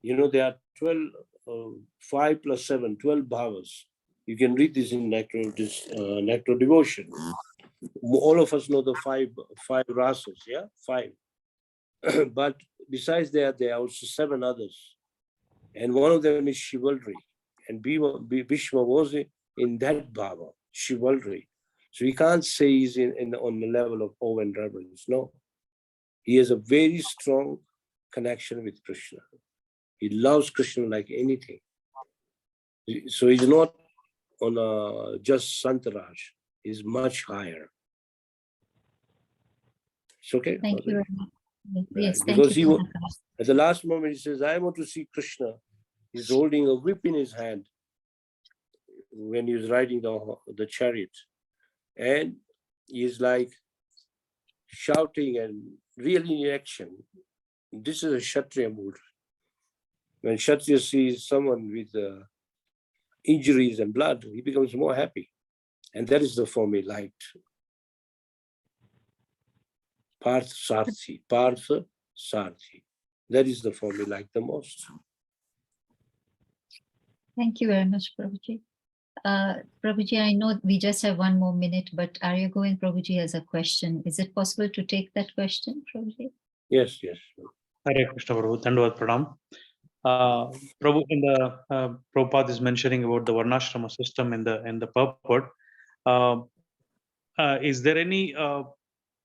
You know, there are 5 plus 7, 12 bhavas. You can read this in Nectar Devotion. All of us know the five rasas, yeah? 5. But besides that, there are also 7 others. And one of them is chivalry. And Bhishma was in that bhava, chivalry. So we can't say he's on the level of awe and reverence. No. He has a very strong connection with Krishna. He loves Krishna like anything. So he's not on a just Santaraj. He's much higher. It's okay?
Thank you very much. Yes,
Right.
thank
Because
you.
at the last moment, he says, I want to see Krishna. He's holding a whip in his hand when he was riding the chariot. And he's like shouting and really in action. This is a Kshatriya mood. When Kshatriya sees someone with injuries and blood, he becomes more happy. And that is the form he liked. Parth Sarthi. Partha Sarthi. That is the form we like the most.
Thank you very much, Prabhuji. Prabhuji, I know we just have 1 more minute, but Arya Govind Prabhuji has a question. Is it possible to take that question, Prabhuji?
Yes, yes.
Hare Krishna Prabhu, Dandavad Pranam. Prabhu, in the Prabhupada is mentioning about the Varnashrama system in the purport. Is there any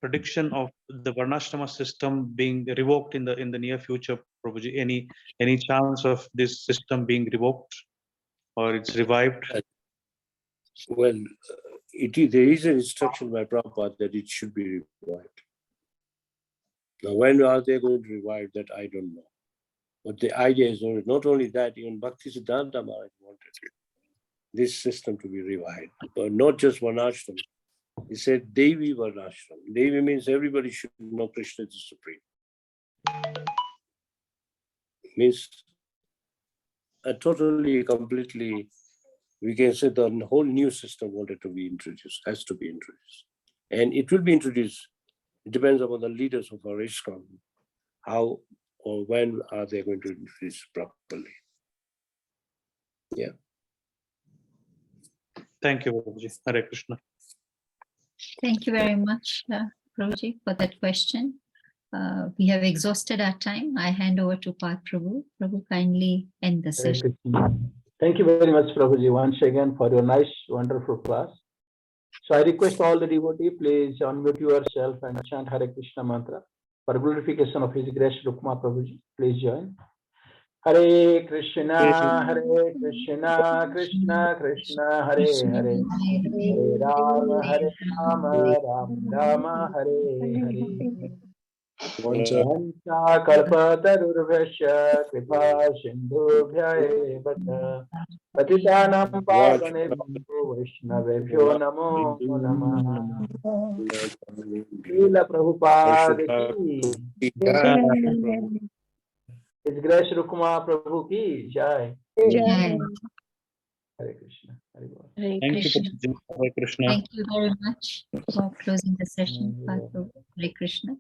prediction of the Varnashrama system being revoked in the near future, Prabhuji? Any chance of this system being revoked or it's revived?
Well, there is an instruction by Prabhupada that it should be revived. Now, when are they going to revive that? I don't know. But the idea is not only that, even Bhaktisiddhanta Maharaj wanted this system to be revived, but not just Varnashram. He said Devi Varnashram. Devi means everybody should know Krishna is the Supreme. Means totally, completely, we can say the whole new system wanted to be introduced, has to be introduced. And it will be introduced. It depends upon the leaders of our ISKCON, how or when are they going to introduce properly. Yeah.
Thank you, Prabhuji. Hare Krishna.
Thank you very much, Prabhuji, for that question. We have exhausted our time. I hand over to Parth Prabhu. Prabhu, kindly end the
Hare
session.
Krishna. Thank you very much, Prabhuji, once again for your nice, wonderful class. So I request all the devotees, please unmute yourself and chant Hare Krishna mantra for glorification of His Grace Rukma Prabhuji. Please join. Hare Krishna, Krishna Krishna, Hare Hare, Hare Rama, Rama Rama, Hare Hare. Vancha kalpatarurvasya kripa sindhubhya eva cha patitanam pavanebhyo vaishnavebhyo namo namah. Srila Prabhupada ki His Grace Rukma Prabhu ki jai.
Jai.
Hare Krishna. Hare Krishna.
Hare
Thank you,
Krishna.
Prabhuji. Hare Krishna.
Thank you very much for closing the session, Parth Prabhu. Hare Krishna.